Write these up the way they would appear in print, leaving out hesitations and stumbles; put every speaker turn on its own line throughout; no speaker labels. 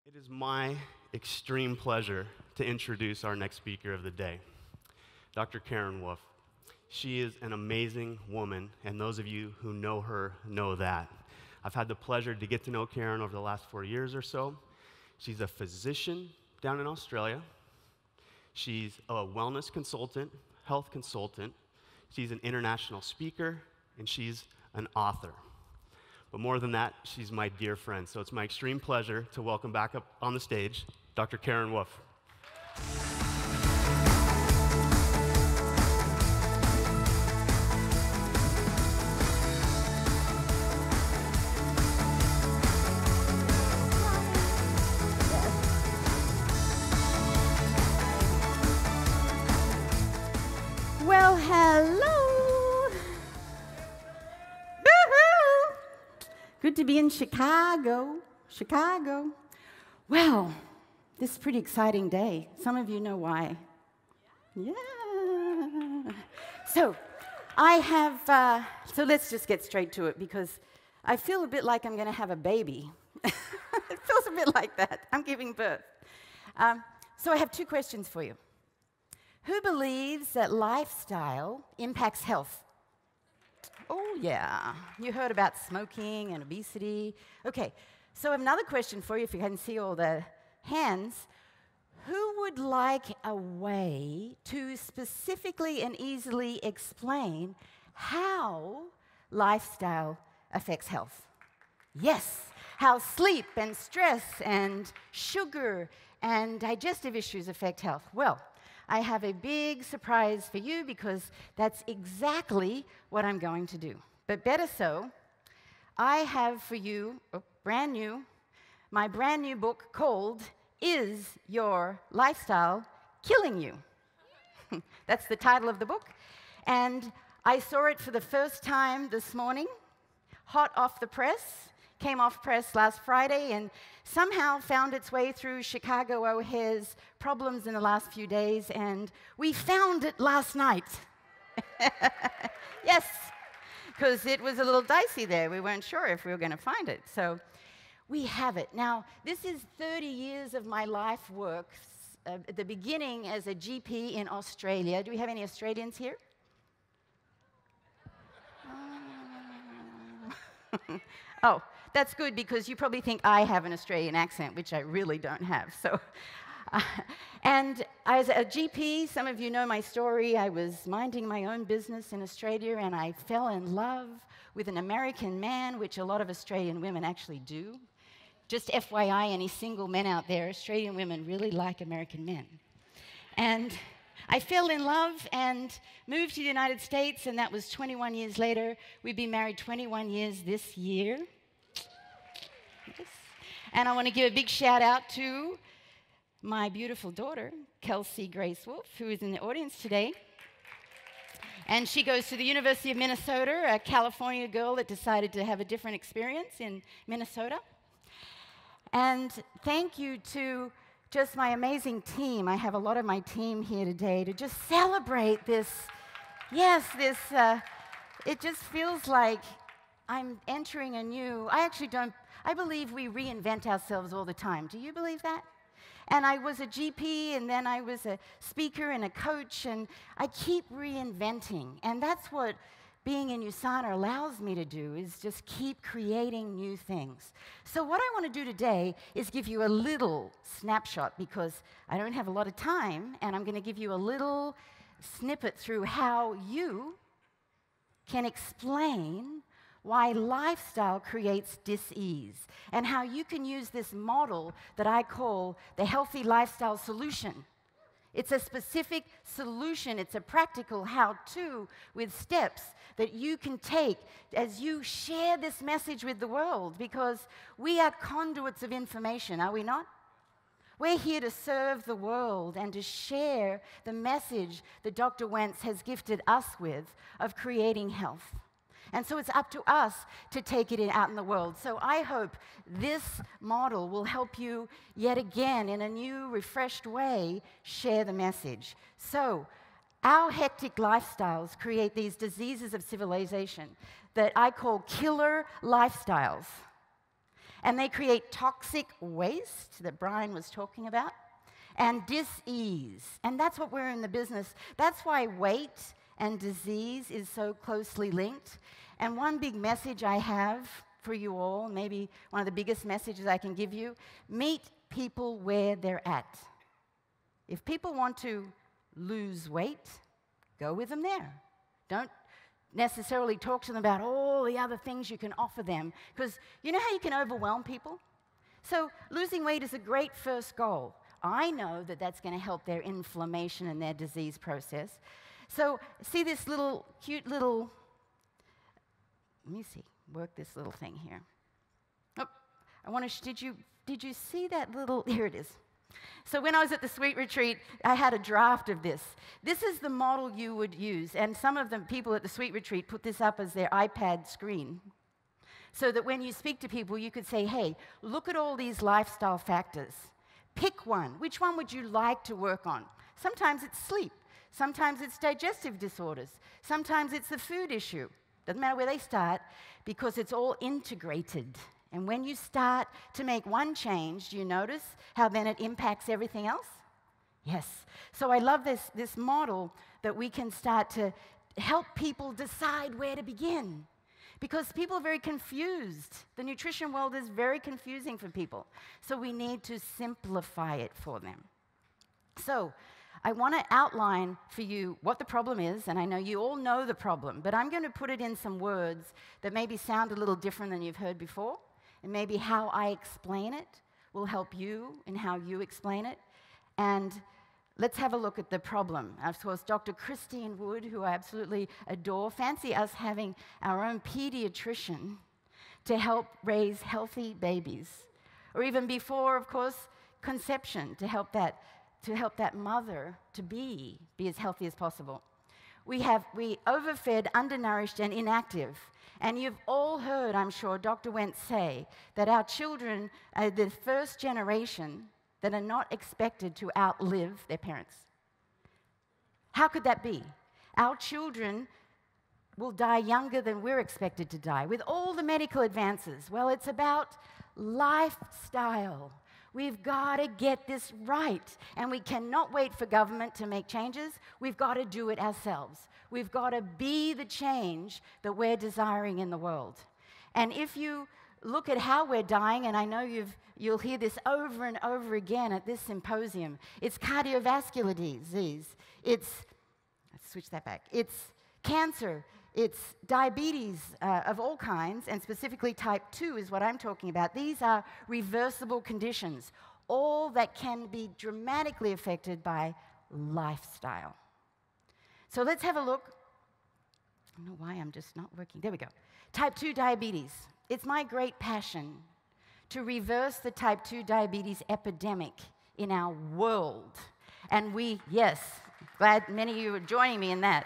It is my extreme pleasure to introduce our next speaker of the day, Dr. Karen Wolfe. She is an amazing woman, and those of you who know her know that. I've had the pleasure to get to know Karen over the last 4 years or so. She's a physician down in Australia. She's a wellness consultant, health consultant. She's an international speaker, and she's an author. But more than that, she's my dear friend. So it's my extreme pleasure to welcome back up on the stage, Dr. Karen Wolfe.
Well, hello. Good to be in Chicago. Well, this is a pretty exciting day. Some of you know why. Yeah. So let's just get straight to it because I feel a bit like I'm going to have a baby. It feels a bit like that. I'm giving birth. So I have two questions for you. Who believes that lifestyle impacts health? Oh, yeah. You heard about smoking and obesity. Okay, so I have another question for you, if you can see all the hands. Who would like a way to specifically and easily explain how lifestyle affects health? Yes, how sleep and stress and sugar and digestive issues affect health. Well, I have a big surprise for you because that's exactly what I'm going to do. But better so, I have for you, my brand new book called Is Your Lifestyle Killing You? That's the title of the book. And I saw it for the first time this morning, hot off the press. Came off press last Friday and somehow found its way through Chicago O'Hare's problems in the last few days, and we found it last night. Yes, because it was a little dicey there. We weren't sure if we were going to find it. So we have it. Now, this is 30 years of my life work, at the beginning as a GP in Australia. Do we have any Australians here? Oh, that's good because you probably think I have an Australian accent, which I really don't have. So, and as a GP, some of you know my story. I was minding my own business in Australia, and I fell in love with an American man, which a lot of Australian women actually do. Just FYI, any single men out there, Australian women really like American men. And I fell in love and moved to the United States, and that was 21 years later. We've been married 21 years this year. Yes. And I want to give a big shout out to my beautiful daughter, Kelsey Grace Wolfe, who is in the audience today. And she goes to the University of Minnesota, a California girl that decided to have a different experience in Minnesota. And thank you to just my amazing team. I have a lot of my team here today to just celebrate this. Yes, it just feels like I'm entering a new, I believe we reinvent ourselves all the time. Do you believe that? And I was a GP, and then I was a speaker and a coach, and I keep reinventing. And that's what being in USANA allows me to do, is just keep creating new things. So what I want to do today is give you a little snapshot, because I don't have a lot of time, and I'm going to give you a little snippet through how you can explain why lifestyle creates dis-ease, and how you can use this model that I call the healthy lifestyle solution. It's a specific solution. It's a practical how-to with steps that you can take as you share this message with the world, because we are conduits of information, are we not? We're here to serve the world and to share the message that Dr. Wentz has gifted us with of creating health. And so it's up to us to take it out in the world. So I hope this model will help you yet again in a new, refreshed way share the message. So our hectic lifestyles create these diseases of civilization that I call killer lifestyles. And they create toxic waste that Brian was talking about, and dis-ease. And that's what we're in the business. That's why weight and disease is so closely linked. And one big message I have for you all, maybe one of the biggest messages I can give you, meet people where they're at. If people want to lose weight, go with them there. Don't necessarily talk to them about all the other things you can offer them, because you know how you can overwhelm people? So losing weight is a great first goal. I know that that's going to help their inflammation and their disease process. So see this little, cute little, let me see, work this little thing here. Oh, I want to, did you see that little, here it is. So when I was at the Sweet Retreat, I had a draft of this. This is the model you would use, and some of the people at the Sweet Retreat put this up as their iPad screen, so that when you speak to people, you could say, hey, look at all these lifestyle factors. Pick one. Which one would you like to work on? Sometimes it's sleep. Sometimes it's digestive disorders. Sometimes it's the food issue. Doesn't matter where they start, because it's all integrated. And when you start to make one change, do you notice how then it impacts everything else? Yes. So I love this model that we can start to help people decide where to begin. Because people are very confused. The nutrition world is very confusing for people. So we need to simplify it for them. So I want to outline for you what the problem is, and I know you all know the problem, but I'm going to put it in some words that maybe sound a little different than you've heard before, and maybe how I explain it will help you in how you explain it. And let's have a look at the problem. Of course, Dr. Christine Wood, who I absolutely adore, fancy us having our own pediatrician to help raise healthy babies. Or even before, of course, conception, to help that mother to be as healthy as possible. We overfed, undernourished, and inactive. And you've all heard, I'm sure, Dr. Wentz say that our children are the first generation that are not expected to outlive their parents. How could that be? Our children will die younger than we're expected to die with all the medical advances. Well, it's about lifestyle. We've got to get this right, and we cannot wait for government to make changes. We've got to do it ourselves. We've got to be the change that we're desiring in the world. And if you look at how we're dying, and I know you'll hear this over and over again at this symposium, it's cardiovascular disease, let's switch that back, it's cancer, it's diabetes of all kinds, and specifically type 2 is what I'm talking about. These are reversible conditions, all that can be dramatically affected by lifestyle. So let's have a look. I don't know why I'm just not working. There we go. Type 2 diabetes. It's my great passion to reverse the type 2 diabetes epidemic in our world. And yes, glad many of you are joining me in that.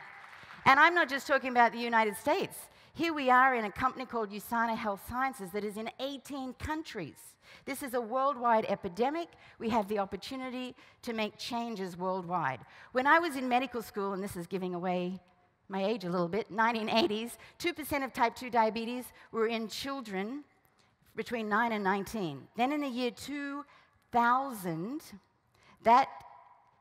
And I'm not just talking about the United States. Here we are in a company called USANA Health Sciences that is in 18 countries. This is a worldwide epidemic. We have the opportunity to make changes worldwide. When I was in medical school, and this is giving away my age a little bit, 1980s, 2% of type 2 diabetes were in children between 9 and 19. Then in the year 2000, that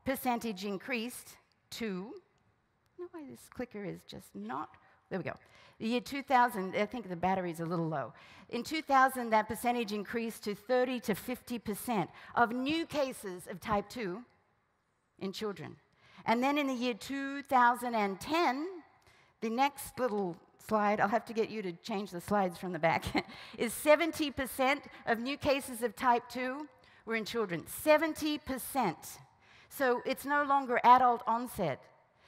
percentage increased to, I don't know why this clicker is just not, there we go. The year 2000, I think the battery's a little low. In 2000, that percentage increased to 30 to 50% of new cases of type 2 in children. And then in the year 2010, the next little slide, I'll have to get you to change the slides from the back, is 70% of new cases of type 2 were in children. 70%. So it's no longer adult onset.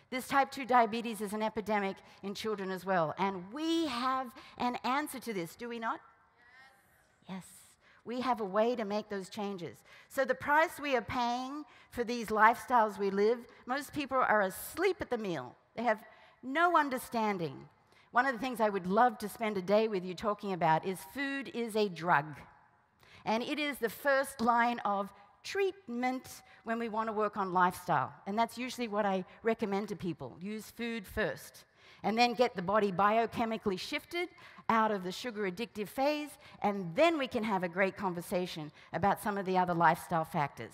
This type 2 diabetes is an epidemic in children as well. And we have an answer to this, do we not? Yes. We have a way to make those changes. So the price we are paying for these lifestyles we live, most people are asleep at the meal. They have no understanding. One of the things I would love to spend a day with you talking about is food is a drug. And it is the first line of treatment when we want to work on lifestyle. And that's usually what I recommend to people. Use food first. and then get the body biochemically shifted out of the sugar addictive phase, and then we can have a great conversation about some of the other lifestyle factors.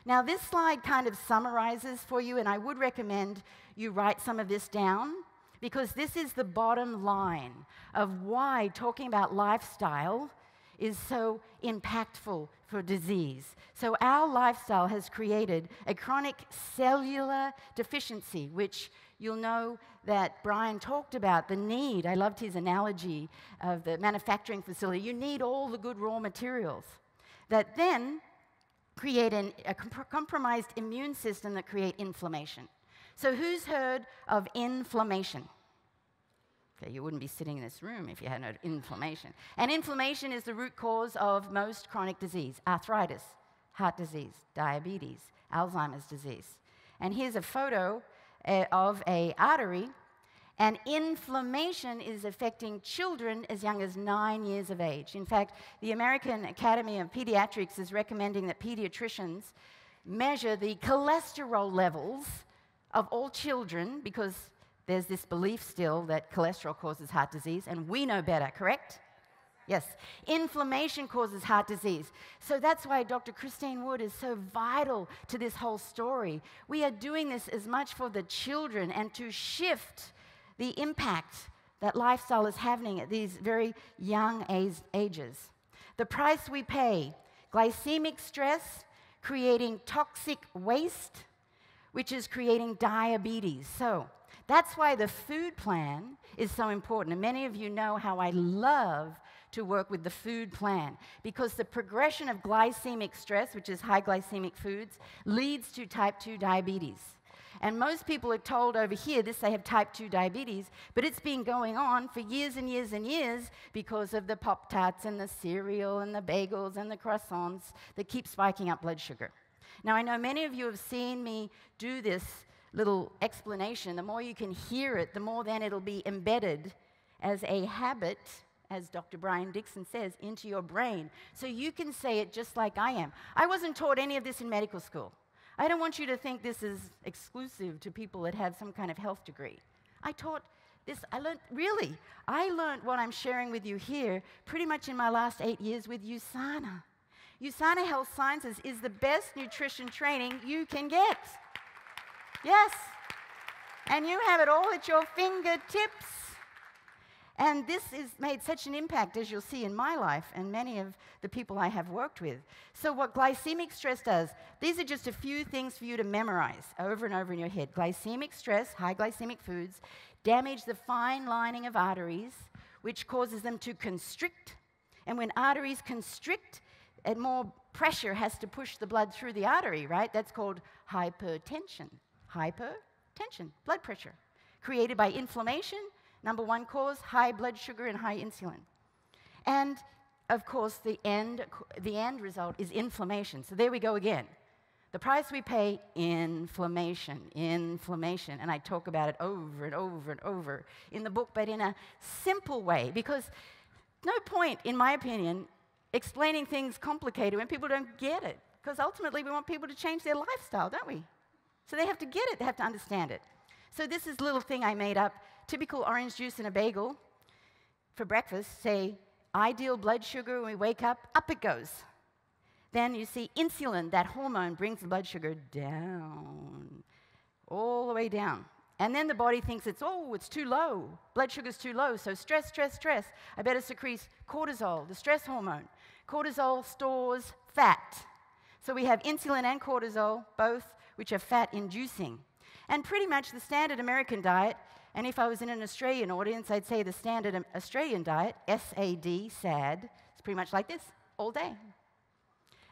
Now, this slide kind of summarizes for you, and I would recommend you write some of this down, because this is the bottom line of why talking about lifestyle is so impactful for disease. So our lifestyle has created a chronic cellular deficiency, which you'll know that Brian talked about, the need. I loved his analogy of the manufacturing facility. You need all the good raw materials that then create a compromised immune system that create inflammation. So who's heard of inflammation? Okay, you wouldn't be sitting in this room if you hadn't heard of inflammation. And inflammation is the root cause of most chronic disease: arthritis, heart disease, diabetes, Alzheimer's disease. And here's a photo of an artery, and inflammation is affecting children as young as 9 years of age. In fact, the American Academy of Pediatrics is recommending that pediatricians measure the cholesterol levels of all children, because there's this belief still that cholesterol causes heart disease, and we know better, correct? Yes. Inflammation causes heart disease. So that's why Dr. Christine Wood is so vital to this whole story. We are doing this as much for the children and to shift the impact that lifestyle is having at these very young ages. The price we pay: glycemic stress, creating toxic waste, which is creating diabetes. So that's why the food plan is so important. And many of you know how I love to work with the food plan, because the progression of glycemic stress, which is high glycemic foods, leads to type 2 diabetes. And most people are told over here they have type 2 diabetes, but it's been going on for years and years and years because of the Pop-Tarts and the cereal and the bagels and the croissants that keep spiking up blood sugar. Now, I know many of you have seen me do this little explanation. The more you can hear it, the more then it'll be embedded as a habit, as Dr. Brian Dixon says, into your brain. So you can say it just like I am. I wasn't taught any of this in medical school. I don't want you to think this is exclusive to people that have some kind of health degree. I learned what I'm sharing with you here pretty much in my last 8 years with USANA. USANA Health Sciences is the best nutrition training you can get. Yes. And you have it all at your fingertips. And this has made such an impact, as you'll see in my life and many of the people I have worked with. So what glycemic stress does, these are just a few things for you to memorize over and over in your head. Glycemic stress, high glycemic foods, damage the fine lining of arteries, which causes them to constrict. And when arteries constrict, and more pressure has to push the blood through the artery, right? That's called hypertension. Hypertension, blood pressure, created by inflammation. Number one cause: high blood sugar and high insulin. And, of course, the end result is inflammation. So there we go again. The price we pay: inflammation, inflammation. And I talk about it over and over and over in the book, but in a simple way, because no point, in my opinion, explaining things complicated when people don't get it, because ultimately we want people to change their lifestyle, don't we? So they have to get it, they have to understand it. So this is a little thing I made up. Typical orange juice and a bagel for breakfast. Say, ideal blood sugar when we wake up, up it goes. Then you see insulin, that hormone, brings the blood sugar down, all the way down. And then the body thinks it's too low. Blood sugar's too low, so stress, stress, stress. I better secrete cortisol, the stress hormone. Cortisol stores fat. So we have insulin and cortisol, both which are fat-inducing. And pretty much the standard American diet, and if I was in an Australian audience, I'd say the standard Australian diet, SAD, SAD, is pretty much like this, all day.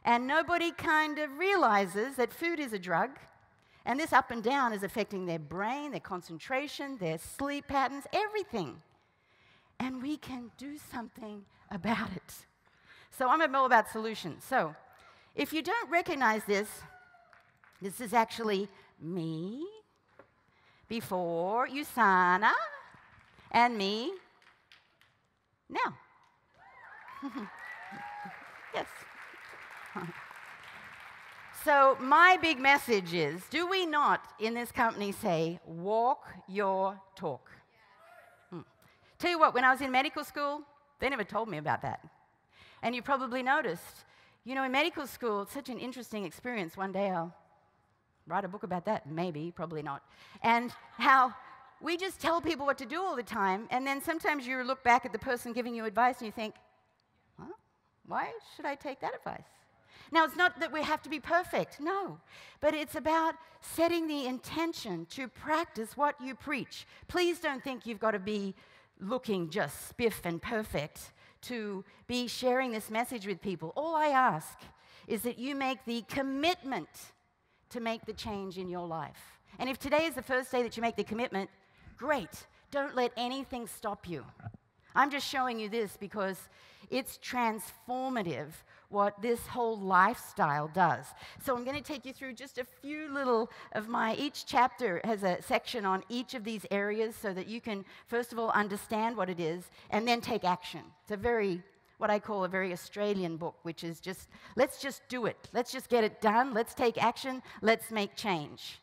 And nobody kind of realizes that food is a drug, and this up and down is affecting their brain, their concentration, their sleep patterns, everything. And we can do something about it. So I'm all about solutions. So if you don't recognize this, this is actually me before USANA and me now. Yes. So my big message is, do we not in this company say, walk your talk? Tell you what, when I was in medical school, they never told me about that. And you probably noticed, you know, in medical school, it's such an interesting experience. One day I'll write a book about that, maybe, probably not. And how we just tell people what to do all the time, and then sometimes you look back at the person giving you advice and you think, huh? Why should I take that advice? Now, it's not that we have to be perfect, no, but it's about setting the intention to practice what you preach. Please don't think you've got to be looking just spiff and perfect to be sharing this message with people. All I ask is that you make the commitment to make the change in your life. And if today is the first day that you make the commitment, great. Don't let anything stop you. I'm just showing you this because it's transformative what this whole lifestyle does. So I'm going to take you through just a few little of each chapter has a section on each of these areas so that you can, first of all, understand what it is and then take action. It's what I call a very Australian book, which is just, let's just do it. Let's just get it done. Let's take action. Let's make change.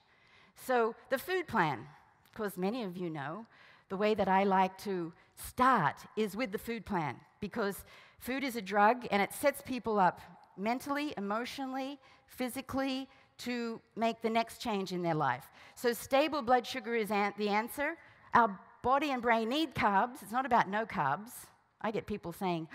So the food plan, of course, many of you know, the way that I like to start is with the food plan because food is a drug and it sets people up mentally, emotionally, physically to make the next change in their life. So stable blood sugar is the answer. Our body and brain need carbs. It's not about no carbs. I get people saying,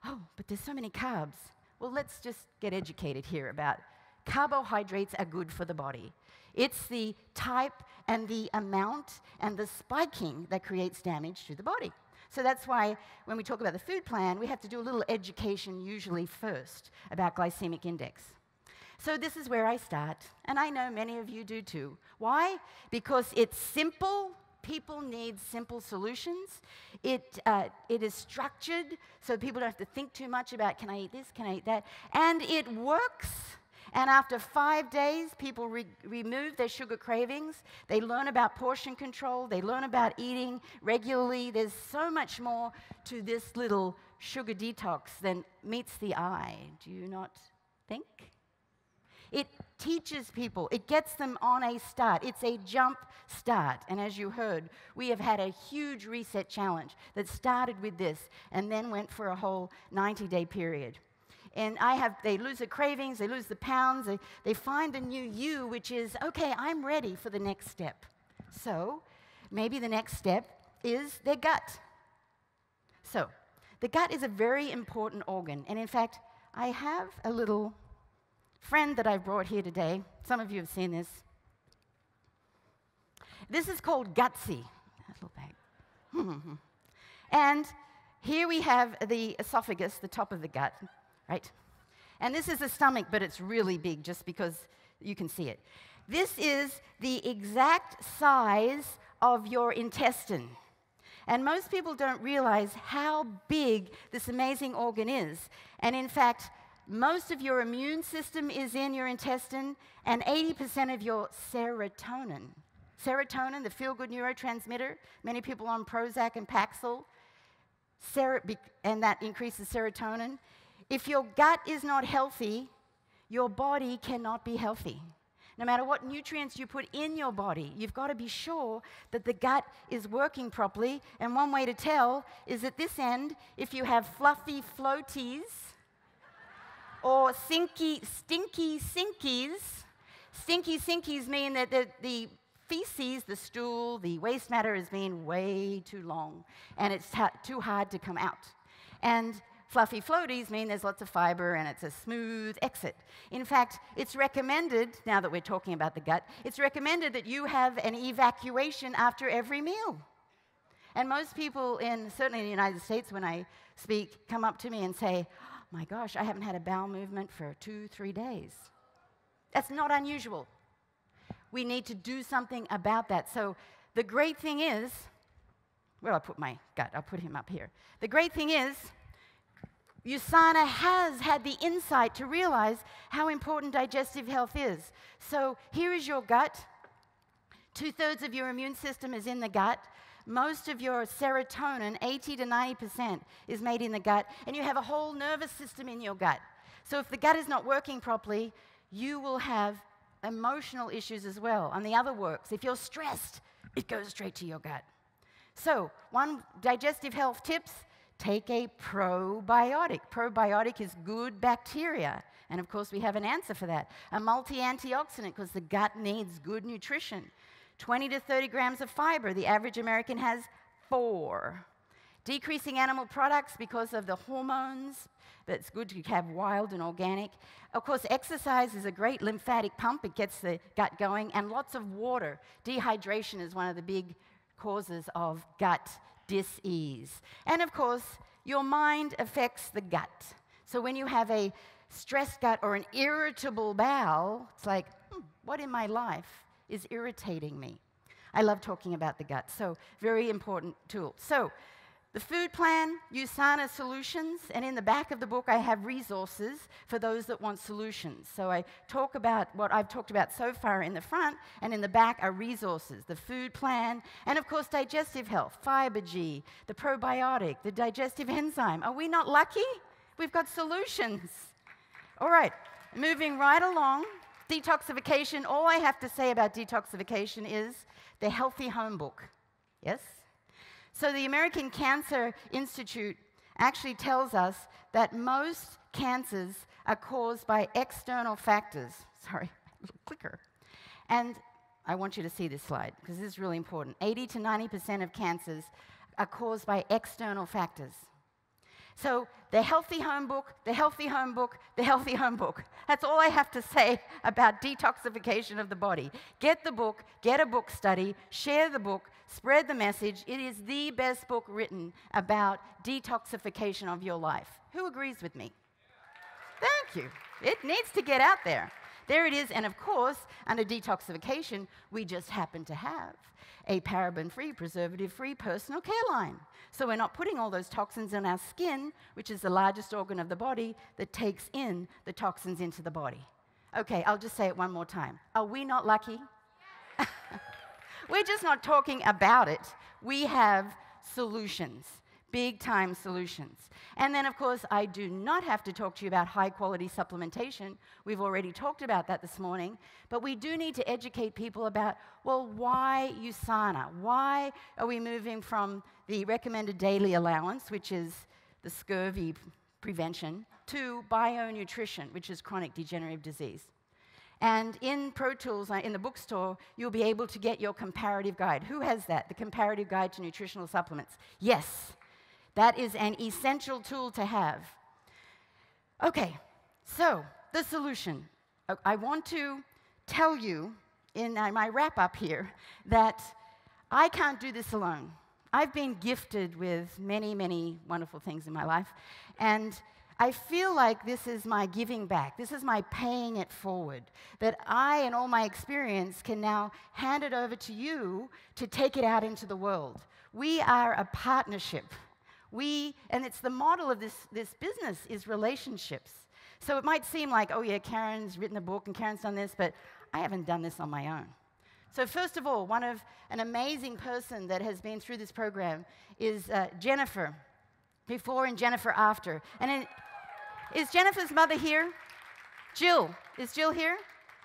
oh, but there's so many carbs. Well, let's just get educated here about carbohydrates are good for the body. It's the type and the amount and the spiking that creates damage to the body. So that's why when we talk about the food plan, we have to do a little education usually first about glycemic index. So this is where I start, and I know many of you do too. Why? Because it's simple. People need simple solutions. It is structured, so people don't have to think too much about, can I eat this, can I eat that? And it works. And after 5 days, people remove their sugar cravings. They learn about portion control. They learn about eating regularly. There's so much more to this little sugar detox than meets the eye. Do you not think? It teaches people. It gets them on a start. It's a jump start. And as you heard, we have had a huge reset challenge that started with this and then went for a whole 90-day period. And they lose the cravings, they lose the pounds, they find the new you, which is, okay, I'm ready for the next step. So maybe the next step is their gut. So the gut is a very important organ. And in fact, I have a little friend that I brought here today. Some of you have seen this. This is called Gutsy. That little bag. And here we have the esophagus, the top of the gut. Right? And this is the stomach, but it's really big just because you can see it. This is the exact size of your intestine. And most people don't realize how big this amazing organ is. And in fact, most of your immune system is in your intestine, and 80% of your serotonin. Serotonin, the feel-good neurotransmitter, many people on Prozac and Paxil, and that increases serotonin. If your gut is not healthy, your body cannot be healthy. No matter what nutrients you put in your body, you've got to be sure that the gut is working properly. And one way to tell is at this end, if you have fluffy floaties or stinky sinkies mean that the feces, the stool, the waste matter has been way too long and it's too hard to come out. And fluffy floaties mean there's lots of fiber and it's a smooth exit. In fact, it's recommended, now that we're talking about the gut, it's recommended that you have an evacuation after every meal. And most people, certainly in the United States, when I speak, come up to me and say, oh, my gosh, I haven't had a bowel movement for 2-3 days. That's not unusual. We need to do something about that. So the great thing is, where I'll put my gut, I'll put him up here. The great thing is, USANA has had the insight to realize how important digestive health is. So here is your gut. 2/3 of your immune system is in the gut. Most of your serotonin, 80 to 90%, is made in the gut. And you have a whole nervous system in your gut. So if the gut is not working properly, you will have emotional issues as well. And the other works. If you're stressed, it goes straight to your gut. So, one digestive health tips, take a probiotic. Probiotic is good bacteria. And of course, we have an answer for that. A multi-antioxidant, because the gut needs good nutrition. 20 to 30 grams of fiber. The average American has 4. Decreasing animal products because of the hormones. But it's good to have wild and organic. Of course, exercise is a great lymphatic pump. It gets the gut going. And lots of water. Dehydration is one of the big causes of gut dis-ease. And of course, your mind affects the gut. So when you have a stressed gut or an irritable bowel, it's like, what in my life is irritating me? I love talking about the gut. So very important tool. So the food plan, USANA solutions, and in the back of the book I have resources for those that want solutions. So I talk about what I've talked about so far in the front, and in the back are resources, the food plan, and of course digestive health, Fiber G, the probiotic, the digestive enzyme. Are we not lucky? We've got solutions. All right, moving right along, detoxification. All I have to say about detoxification is the Healthy Home Book. Yes? So the American Cancer Institute actually tells us that most cancers are caused by external factors. Sorry, little clicker. And I want you to see this slide, because this is really important. 80 to 90% of cancers are caused by external factors. So the Healthy Home Book, the Healthy Home Book, the Healthy Home Book. That's all I have to say about detoxification of the body. Get the book, get a book study, share the book, spread the message. It is the best book written about detoxification of your life. Who agrees with me? Thank you. It needs to get out there. There it is. And of course, under detoxification, we just happen to have a paraben-free, preservative-free personal care line. So we're not putting all those toxins in our skin, which is the largest organ of the body that takes in the toxins into the body. Okay, I'll just say it one more time. Are we not lucky? We're just not talking about it. We have solutions, big-time solutions. And then, of course, I do not have to talk to you about high-quality supplementation. We've already talked about that this morning. But we do need to educate people about, well, why USANA? Why are we moving from the recommended daily allowance, which is the scurvy prevention, to bionutrition, which is chronic degenerative disease? And in Pro Tools, in the bookstore, you'll be able to get your comparative guide. Who has that? The comparative guide to nutritional supplements. Yes. That is an essential tool to have. Okay, so the solution. I want to tell you in my wrap-up here that I can't do this alone. I've been gifted with many, many wonderful things in my life, and I feel like this is my giving back. This is my paying it forward, that I and all my experience can now hand it over to you to take it out into the world. We are a partnership. And it's the model of this business is relationships. So it might seem like, oh yeah, Karen's written a book and Karen's done this, but I haven't done this on my own. So first of all, an amazing person that has been through this program is Jennifer, before and Jennifer after. And is Jennifer's mother here? Jill. Is Jill here?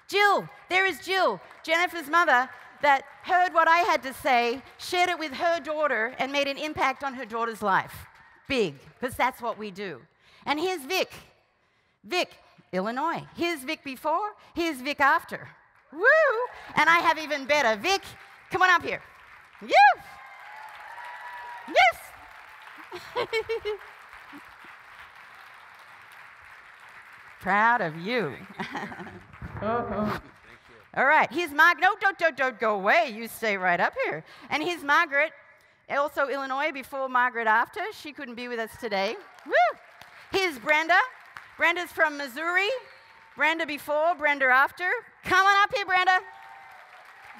Jill. There is Jill, Jennifer's mother, that heard what I had to say, shared it with her daughter, and made an impact on her daughter's life. Big, because that's what we do. And here's Vic. Vic, Illinois. Here's Vic before, here's Vic after. Woo! And I have even better. Vic, come on up here. Yes! Yes! Proud of you. All right, here's Margaret. No, don't go away. You stay right up here. And here's Margaret, also Illinois, before Margaret after. She couldn't be with us today. Woo! Here's Brenda. Brenda's from Missouri. Brenda before, Brenda after. Come on up here, Brenda.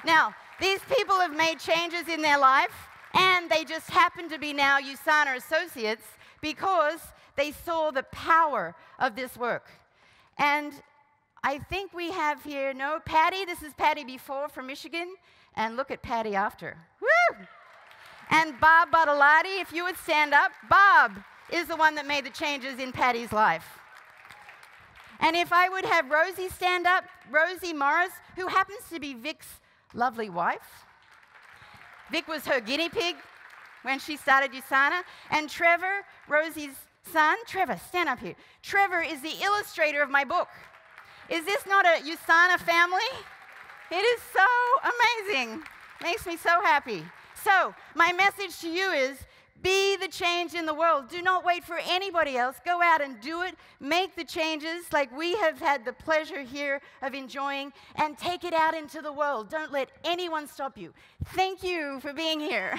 Now, these people have made changes in their life, and they just happen to be now USANA associates because they saw the power of this work. And I think we have here, no, Patty. This is Patty before from Michigan. And look at Patty after. Woo! And Bob Bartolotti, if you would stand up. Bob is the one that made the changes in Patty's life. And if I would have Rosie stand up, Rosie Morris, who happens to be Vic's lovely wife. Vic was her guinea pig. when she started USANA. And Trevor, Rosie's son, Trevor, stand up here. Trevor is the illustrator of my book. Is this not a USANA family? It is so amazing. Makes me so happy. So, my message to you is, be the change in the world. Do not wait for anybody else. Go out and do it. Make the changes like we have had the pleasure here of enjoying, and take it out into the world. Don't let anyone stop you. Thank you for being here.